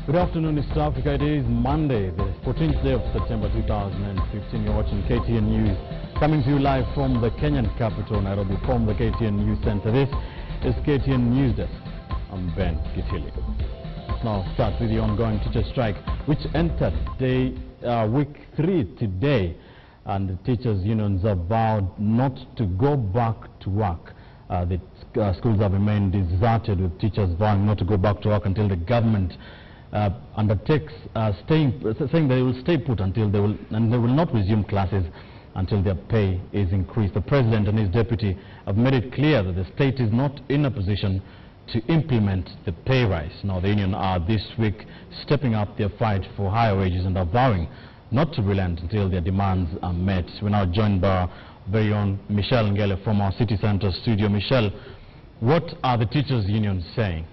Good afternoon, East Africa. It is Monday, the 14th day of September 2015. You're watching KTN News, coming to you live from the Kenyan capital, Nairobi, from the KTN News Center. This is KTN Newsdesk. I'm Ben Kitili. Let's now start with the ongoing teacher strike, which entered week 3 today, and the teachers' unions have vowed not to go back to work. The schools have remained deserted, with teachers vowing not to go back to work until the government undertakes saying they will stay put until they will not resume classes until their pay is increased. The president and his deputy have made it clear that the state is not in a position to implement the pay rise. Now, the union are this week stepping up their fight for higher wages and are vowing not to relent until their demands are met. We're now joined by our very own Michelle Ngele from our City Center studio. Michelle, what are the teachers' unions saying?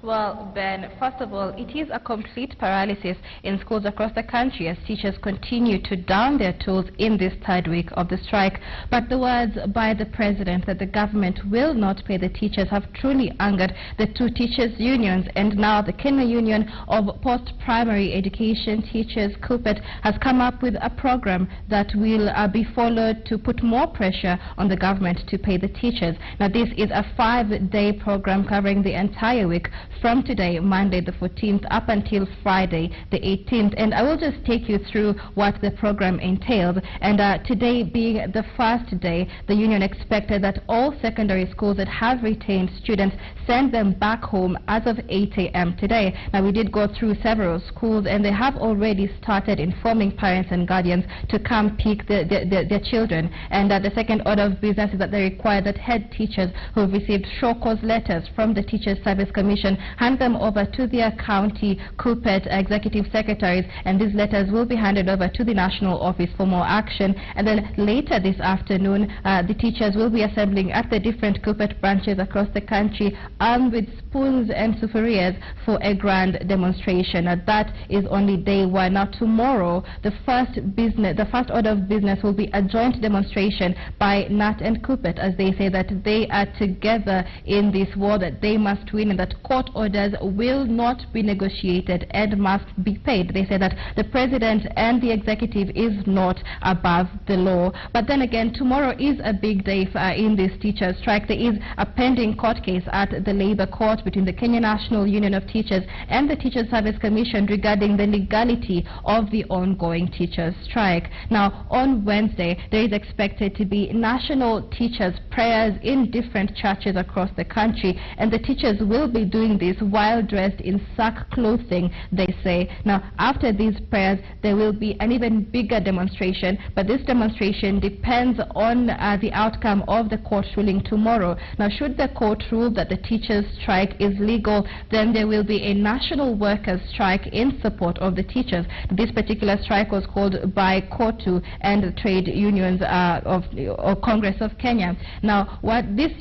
Well, Ben, first of all, it is a complete paralysis in schools across the country as teachers continue to down their tools in this third week of the strike. But the words by the president that the government will not pay the teachers have truly angered the two teachers' unions. And now the Kenya Union of Post-Primary Education Teachers, KUPPET, has come up with a program that will be followed to put more pressure on the government to pay the teachers. Now, this is a 5-day program covering the entire week, from today, Monday the 14th, up until Friday the 18th. And I will just take you through what the program entailed. And today being the first day, the union expected that all secondary schools that have retained students send them back home as of 8 a.m. today. Now, we did go through several schools, and they have already started informing parents and guardians to come pick their children. And the second order of business is that they require that head teachers who have received show cause letters from the Teachers Service Commission hand them over to their county KUPPET executive secretaries, and these letters will be handed over to the national office for more action. And then later this afternoon, the teachers will be assembling at the different KUPPET branches across the country, armed with spoons and sufurias for a grand demonstration. That is only day one. Now, tomorrow, the first order of business will be a joint demonstration by NAT and KUPPET, as they say that they are together in this war that they must win, and that court orders will not be negotiated and must be paid. They say that the president and the executive is not above the law. But then again, tomorrow is a big day in this teachers' strike. There is a pending court case at the Labour Court between the Kenya National Union of Teachers and the Teachers Service Commission regarding the legality of the ongoing teachers' strike. Now, on Wednesday, there is expected to be national teachers' prayers in different churches across the country, and the teachers will be doing this while dressed in sackclothing, they say. Now, after these prayers, there will be an even bigger demonstration, but this demonstration depends on the outcome of the court ruling tomorrow. Now, should the court rule that the teachers' strike is legal, then there will be a national workers' strike in support of the teachers. This particular strike was called by KOTU and the trade unions of Congress of Kenya. Now, what this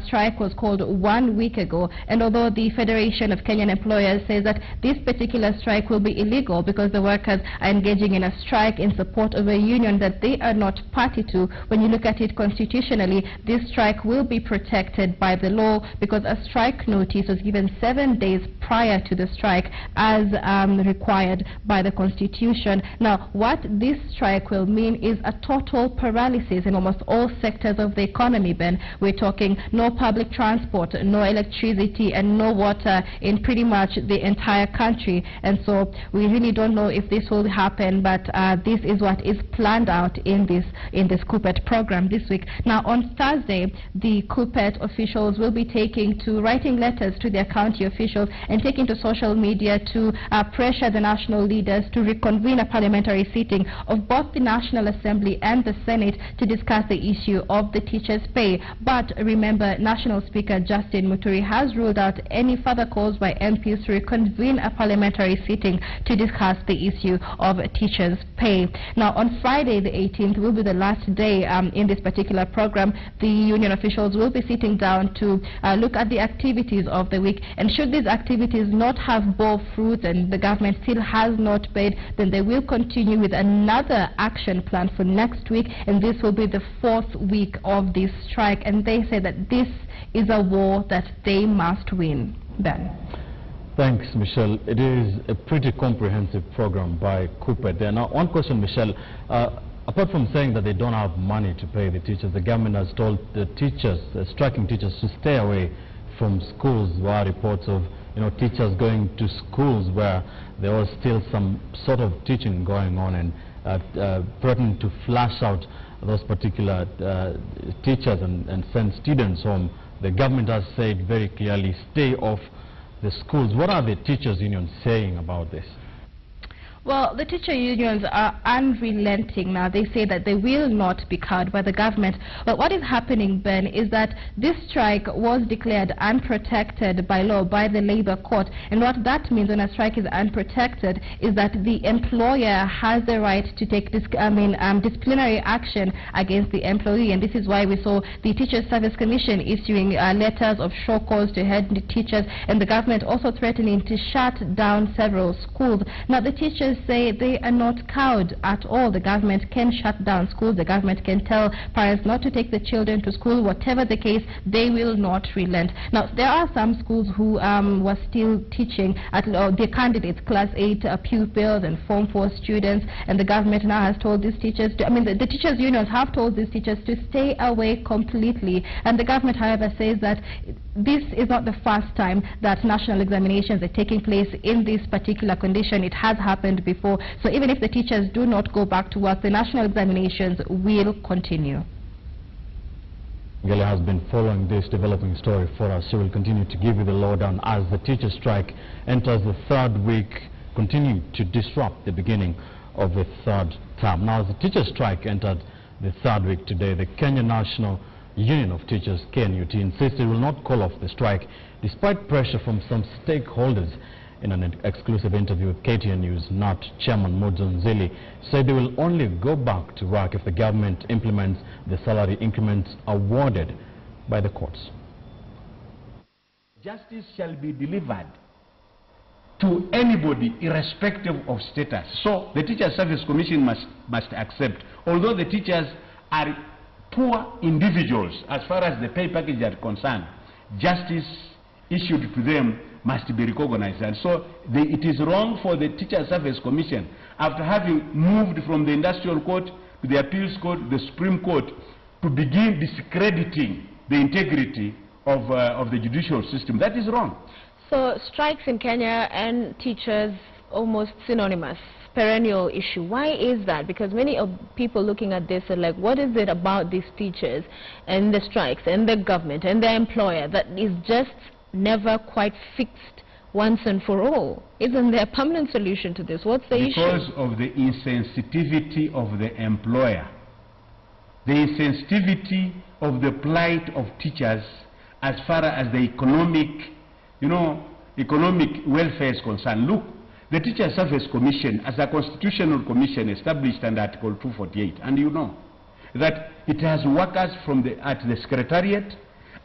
strike was called 1 week ago, and although the Federation of Kenyan Employers says that this particular strike will be illegal because the workers are engaging in a strike in support of a union that they are not party to, when you look at it constitutionally, this strike will be protected by the law because a strike notice was given 7 days prior to the strike as required by the Constitution. Now, what this strike will mean is a total paralysis in almost all sectors of the economy, Ben. We're talking no public transport, no electricity, and no water in pretty much the entire country. And so we really don't know if this will happen, but this is what is planned out in this KUPPET program this week. Now, on Thursday, the KUPPET officials will be writing letters to their county officials and taking to social media to pressure the national leaders to reconvene a parliamentary sitting of both the National Assembly and the Senate to discuss the issue of the teachers' pay. But remember, National Speaker Justin Muturi has ruled out any further calls by MPs to reconvene a parliamentary sitting to discuss the issue of teachers' pay. Now, on Friday the 18th will be the last day in this particular program. The union officials will be sitting down to look at the activities of the week, and should these activities not have bore fruit and the government still has not paid, then they will continue with another action plan for next week, and this will be the 4th week of this strike. And they say that this is a war that they must win. Ben. Thanks, Michelle. It is a pretty comprehensive program by KUPPET. There. Now, one question, Michelle. Apart from saying that they don't have money to pay the teachers, the government has told the teachers, striking teachers, to stay away from schools. There are reports of teachers going to schools where there was still some sort of teaching going on, and threatening to flash out those particular teachers and send students home. The government has said very clearly, stay off the schools. What are the teachers' unions saying about this? Well, the teacher unions are unrelenting now. They say that they will not be cowed by the government. But what is happening, Ben, is that this strike was declared unprotected by law by the Labour Court. And what that means when a strike is unprotected is that the employer has the right to take disciplinary action against the employee. And this is why we saw the Teachers Service Commission issuing letters of show cause to head teachers, and the government also threatening to shut down several schools. Now, the teachers say they are not cowed at all. The government can shut down schools. The government can tell parents not to take the children to school. Whatever the case, they will not relent. Now, there are some schools who were still teaching at their candidates, Class 8 pupils and Form 4 students, and the government now has told these teachers, the teachers' unions have told these teachers to stay away completely. And the government, however, says that this is not the first time that national examinations are taking place in this particular condition. It has happened before. So even if the teachers do not go back to work, the national examinations will continue. Gele has been following this developing story for us. She will continue to give you the lowdown as the teacher strike enters the third week, continue to disrupt the beginning of the third term. Now, as the teacher strike entered the third week today, the Kenya National Union of Teachers, KNUT, insists it will not call off the strike despite pressure from some stakeholders. In an exclusive interview with KTN News, NUT Chairman Mujunzili said they will only go back to work if the government implements the salary increments awarded by the courts. Justice shall be delivered to anybody irrespective of status. So the Teacher Service Commission must accept, although the teachers are poor individuals as far as the pay package are concerned, justice issued to them must be recognized. And so it is wrong for the Teacher Service Commission, after having moved from the Industrial Court to the Appeals Court, the Supreme Court, to begin discrediting the integrity of the judicial system. That is wrong. So strikes in Kenya and teachers almost synonymous, perennial issue. Why is that? Because many of people looking at this are like, what is it about these teachers and the strikes and the government and the employer that is just never quite fixed once and for all? Isn't there a permanent solution to this? What's the issue? Because of the insensitivity of the employer, the insensitivity of the plight of teachers as far as the economic welfare is concerned. Look, the Teacher Service Commission, as a constitutional commission established under Article 248, and you know that it has workers at the Secretariat,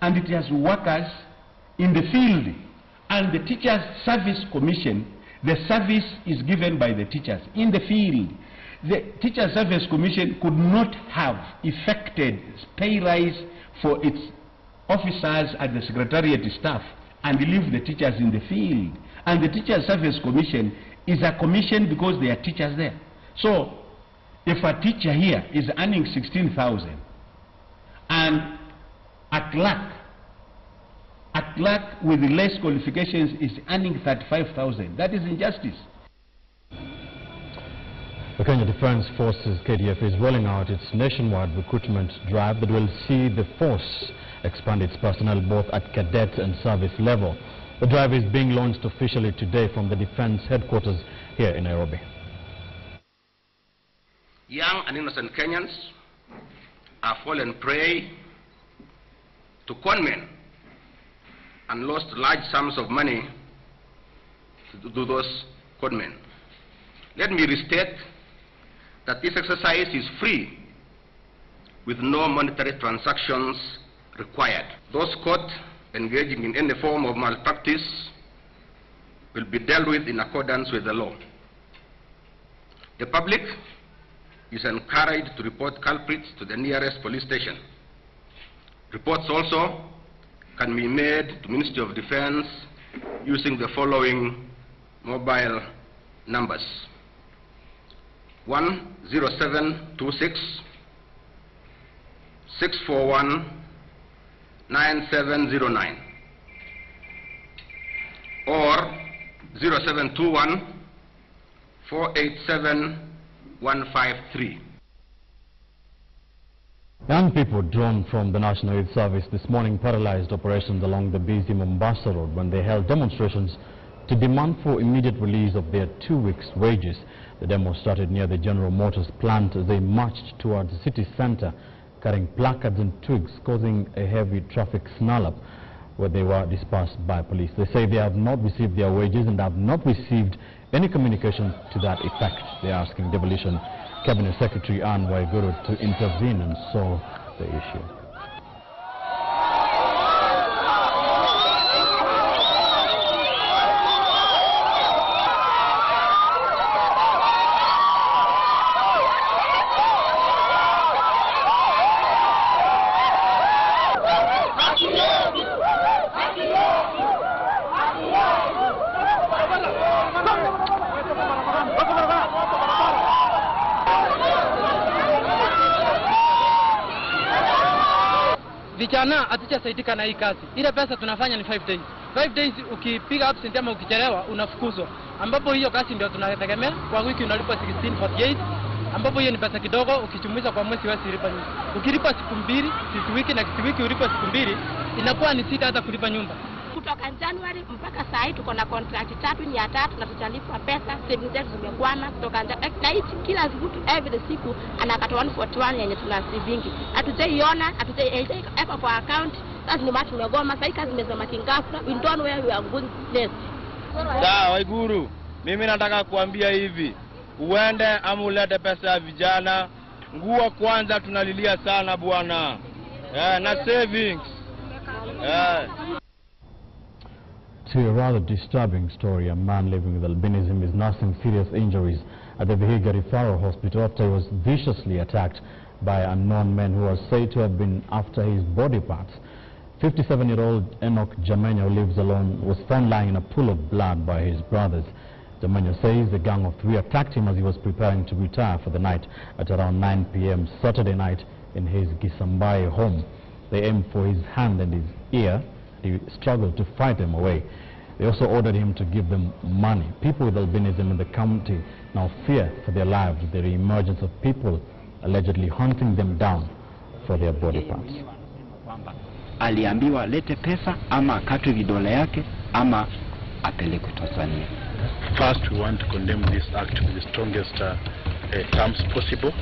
and it has workers in the field. And the Teachers Service Commission, the service is given by the teachers in the field. The Teacher Service Commission could not have effected pay rise for its officers at the Secretariat staff and leave the teachers in the field. And the Teacher Service Commission is a commission because there are teachers there. So if a teacher here is earning 16,000 and a clerk with less qualifications is earning 35,000, that is injustice. The Kenya Defence Forces, KDF, is rolling out its nationwide recruitment drive that will see the force expand its personnel both at cadet and service level. The drive is being launched officially today from the Defence Headquarters here in Nairobi. Young and innocent Kenyans are fallen prey to conmen and lost large sums of money to those conmen. Let me restate that this exercise is free with no monetary transactions required. Those caught engaging in any form of malpractice will be dealt with in accordance with the law. The public is encouraged to report culprits to the nearest police station. Reports also can be made to Ministry of Defense using the following mobile numbers: 10726 641 9709 or 0721 487 153. Young people drawn from the National Youth Service this morning paralyzed operations along the busy Mombasa Road when they held demonstrations to demand for immediate release of their 2 weeks' wages. The demo started near the General Motors plant as they marched towards the city center, carrying placards and twigs, causing a heavy traffic snarl-up where they were dispersed by police. They say they have not received their wages and have not received any communication to that effect. They are asking Devolution Cabinet Secretary Anne Waiguru to intervene and solve the issue. Vijana hatujasaidika na hii kazi. Ile pesa tunafanya ni 5 days. 5 days ukipiga absent ama ukichelewa unafukuzwa. Ambapo hiyo kazi ndio tunategemea. Kwa wiki unalipa 1648. Ambapo hiyo ni pesa kidogo ukijumlisha kwa mwezi wewe lipa nyumba. Ukilipa siku 2, siku wiki na siku wiki ulipa siku 2, inakuwa ni sita hata kulipa nyumba. Kutoka January mpaka saa hii tuko na contract 3 ni ya 3 na tutalipwa pesa. Savings zetu zimekwama kutoka na hichi kila siku every siku anakata 141 yenye tunasivingi. Hatujaiona, hatujaiweka kwa account. Sasa ni watu wamegoma, sasa kazi imezama kingafra. We don't know where we are going next. Sawa Waiguru, mimi nataka kuambia hivi. Uende ama ulete pesa ya vijana. Nguo kwanza tunalilia sana bwana. Na savings. To a rather disturbing story, a man living with albinism is nursing serious injuries at the Vihiga Referral Hospital after he was viciously attacked by unknown men who are said to have been after his body parts. 57-year-old Enoch Jamenyo, who lives alone, was found lying in a pool of blood by his brothers. Jamenyo says the gang of 3 attacked him as he was preparing to retire for the night at around 9 p.m. Saturday night in his Gisambai home. They aimed for his hand and his ear. He struggled to fight them away. They also ordered him to give them money. People with albinism in the county now fear for their lives with the re-emergence of people allegedly hunting them down for their body parts. Aliambiwa lete pesa ama akatwe vidole yake ama apelekwe Tanzania. First, we want to condemn this act with the strongest terms possible.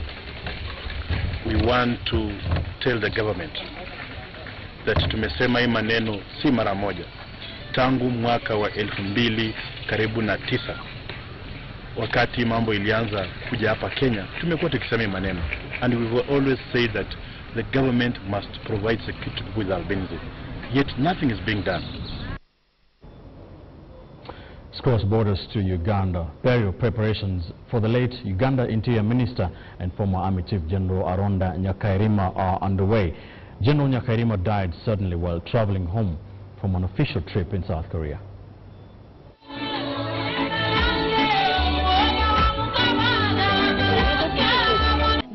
We want to tell the government that tumesema hii maneno si mara moja. Tangu mwaka wa 2009 wakati mambo ilianza kuja hapa Kenya, tumekuwa tukisema maneno, and we will always say that the government must provide security with albinism. Yet nothing is being done. Cross borders to Uganda. Burial preparations for the late Uganda Interior Minister and former Army Chief General Aronda Nyakairima are underway. General Nyakairima died suddenly while traveling home from an official trip in South Korea.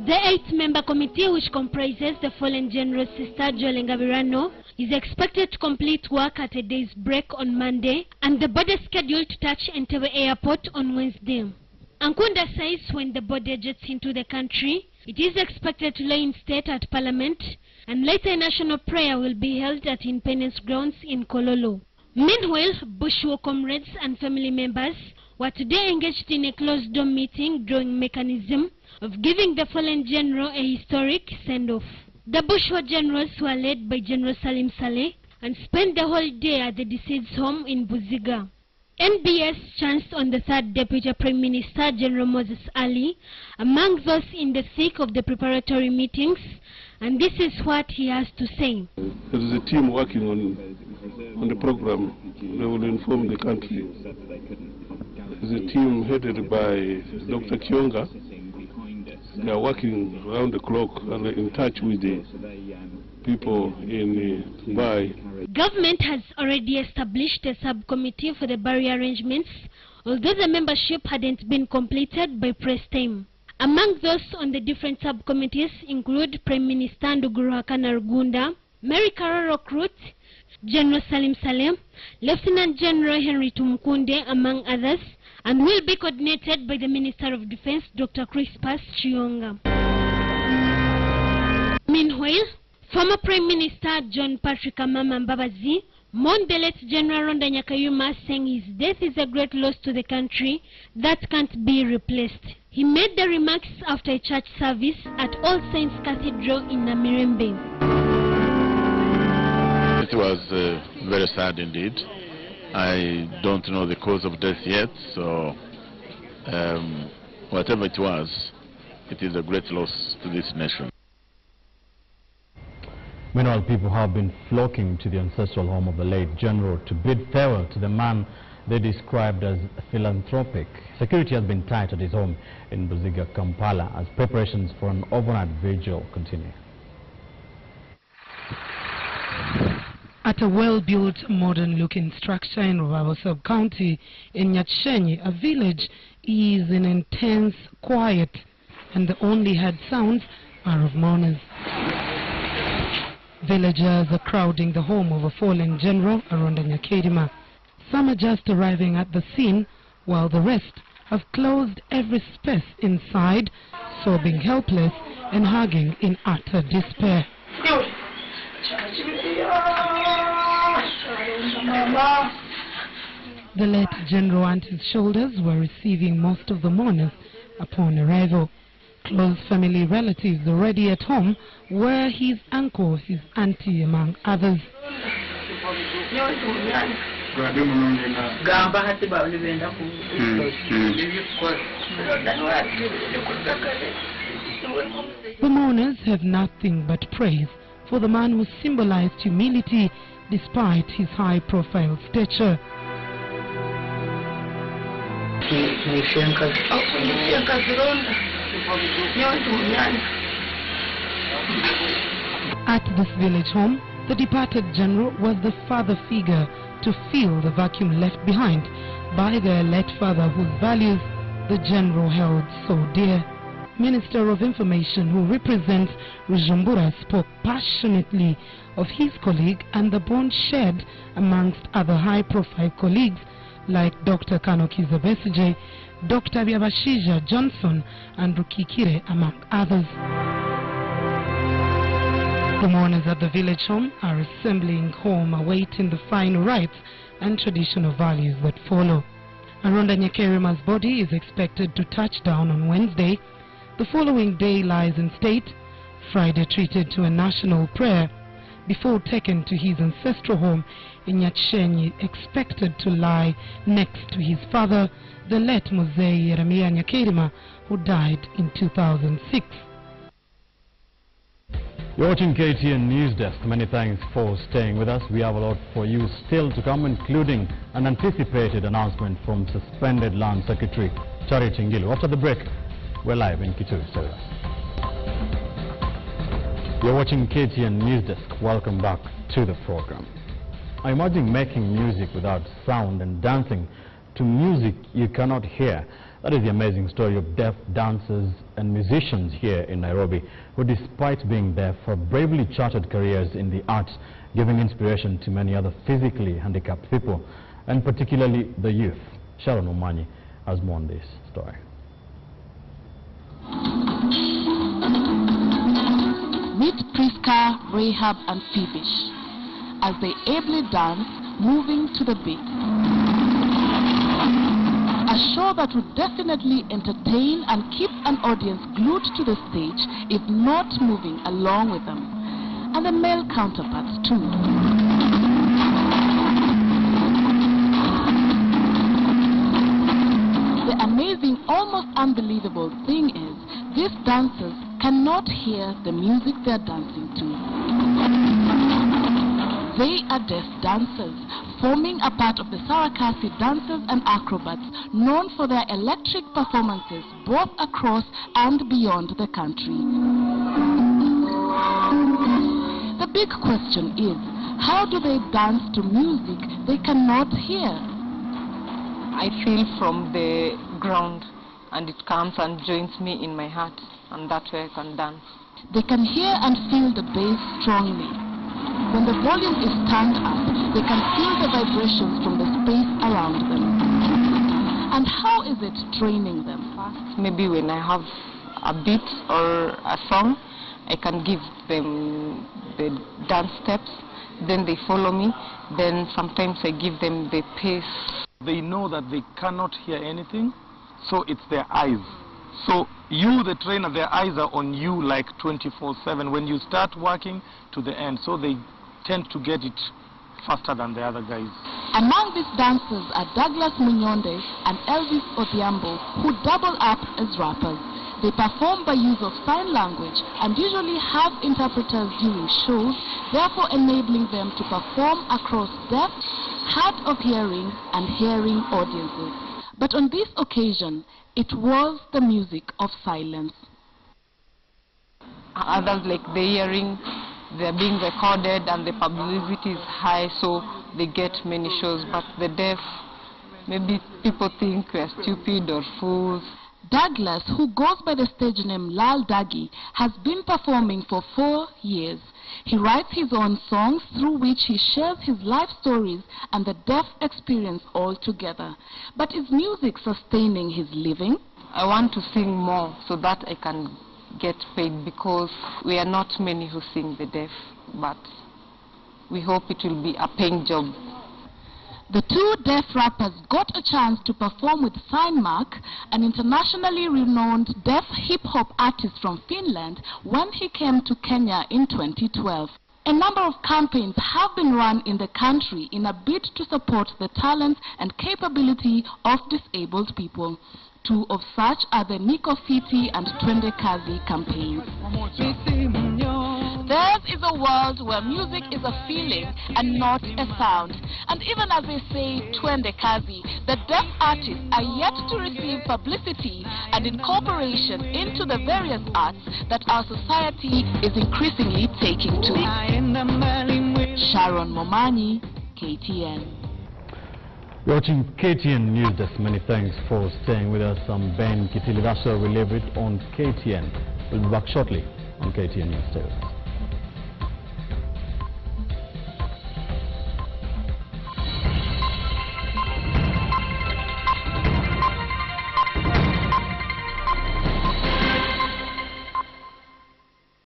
The 8-member committee, which comprises the fallen General's sister Joel Ngabirano, is expected to complete work at a day's break on Monday, and the body is scheduled to touch Entebbe Airport on Wednesday. Ankunda says when the body jets into the country, it is expected to lay in state at Parliament, and later a national prayer will be held at Independence Grounds in Kololo. Meanwhile, Bushwa comrades and family members were today engaged in a closed-door meeting drawing mechanism of giving the fallen general a historic send-off. The Bushwa generals were led by General Salim Saleh and spent the whole day at the deceased's home in Buziga. NBS chanced on the third Deputy Prime Minister, General Moses Ali, among those in the thick of the preparatory meetings, and this is what he has to say. There is a team working on the program. They will inform the country. There is a team headed by Dr. Kionga, They are working around the clock and in touch with the people in Dubai. Government has already established a subcommittee for the barrier arrangements, although the membership hadn't been completed by press time. Among those on the different subcommittees include Prime Minister Nduguruhakana Rugunda, Mary Karoro Krut, General Salim Salem, Lieutenant General Henry Tumukunde, among others, and will be coordinated by the Minister of Defense, Dr. Crispus Chionga. Meanwhile, former Prime Minister John Patrick Amama Mbabazi mourned the late General Ronda Nyakayuma, saying his death is a great loss to the country that can't be replaced. He made the remarks after a church service at All Saints Cathedral in Namirembe. It was very sad indeed. I don't know the cause of death yet, so whatever it was, it is a great loss to this nation. Meanwhile, people have been flocking to the ancestral home of the late general to bid farewell to the man they described as philanthropic. Security has been tight at his home in Buziga, Kampala, as preparations for an overnight vigil continue. At a well-built, modern-looking structure in Rubavu sub-county in Nyatshenyi, a village is in intense quiet, and the only heard sounds are of mourners. Villagers are crowding the home of a fallen general around Nyakirima. Some are just arriving at the scene, while the rest have closed every space inside, sobbing helpless and hugging in utter despair. The late general and his shoulders were receiving most of the mourners upon arrival. Close family relatives already at home were his uncle, his auntie, among others. The mourners have nothing but praise for the man who symbolized humility despite his high-profile stature. At this village home, the departed general was the father figure to fill the vacuum left behind by their late father, whose values the general held so dear. Minister of Information, who represents Rujumbura, spoke passionately of his colleague and the bond shared amongst other high-profile colleagues like Dr. Kanokiza Besije, Dr. Byabashija Johnson and Rukikire, among others. The mourners at the village home are assembling home, awaiting the final rites and traditional values that follow. Aronda Nyakerima's body is expected to touch down on Wednesday. The following day lies in state, Friday treated to a national prayer, before taken to his ancestral home in Nyatshenyi, expected to lie next to his father, the late Mzee Yeremia Nyakerima, who died in 2006. You're watching KTN Newsdesk. Many thanks for staying with us. We have a lot for you still to come, including an anticipated announcement from suspended Land Secretary Charity Ngilu. After the break, we're live in Kitui. Stay with us. You're watching KTN Newsdesk. Welcome back to the program. I imagine making music without sound and dancing to music you cannot hear. That is the amazing story of deaf dancers and musicians here in Nairobi, who despite being deaf have bravely charted careers in the arts, giving inspiration to many other physically handicapped people, and particularly the youth. Sharon Omanyi has more on this story. Meet Priska, Rahab and Phoebish as they ably dance, moving to the beat. A show that would definitely entertain and keep an audience glued to the stage, if not moving along with them. And the male counterparts too. The amazing, almost unbelievable thing is, these dancers cannot hear the music they're dancing to. They are deaf dancers, forming a part of the Sarakasi dancers and acrobats known for their electric performances both across and beyond the country. The big question is, how do they dance to music they cannot hear? I feel from the ground and it comes and joins me in my heart, and that way I can dance. They can hear and feel the bass strongly. When the volume is turned up, they can feel the vibrations from the space around them. And how is it training them? Maybe when I have a beat or a song, I can give them the dance steps, then they follow me, then sometimes I give them the pace. They know that they cannot hear anything, so it's their eyes. So you, the trainer, their eyes are on you like 24/7 when you start working to the end, so they tend to get it faster than the other guys. Among these dancers are Douglas Munyonde and Elvis Odhiambo, who double up as rappers. They perform by use of sign language and usually have interpreters during shows, therefore enabling them to perform across deaf, hard of hearing and hearing audiences. But on this occasion, it was the music of silence. Others, like the hearing, they're being recorded and the publicity is high, so they get many shows. But the deaf, maybe people think we're stupid or fools. Douglas, who goes by the stage name Lal Dagi, has been performing for 4 years. He writes his own songs through which he shares his life stories and the deaf experience all together. But is music sustaining his living? I want to sing more so that I can get paid, because we are not many who sing the deaf, but we hope it will be a paying job. The two deaf rappers got a chance to perform with Steinmark, an internationally renowned deaf hip-hop artist from Finland, when he came to Kenya in 2012. A number of campaigns have been run in the country in a bid to support the talents and capability of disabled people. Two of such are the Niko Fiti and Twende Kazi campaigns. Theirs is a world where music is a feeling and not a sound. And even as they say Twende Kazi, the deaf artists are yet to receive publicity and incorporation into the various arts that our society is increasingly taking to. Sharon Momani, KTN. You're watching KTN Newsdesk. Many thanks for staying with us. I'm Ben Kitilivasa. We'll leave it on KTN. We'll be back shortly on KTN Newsdesk.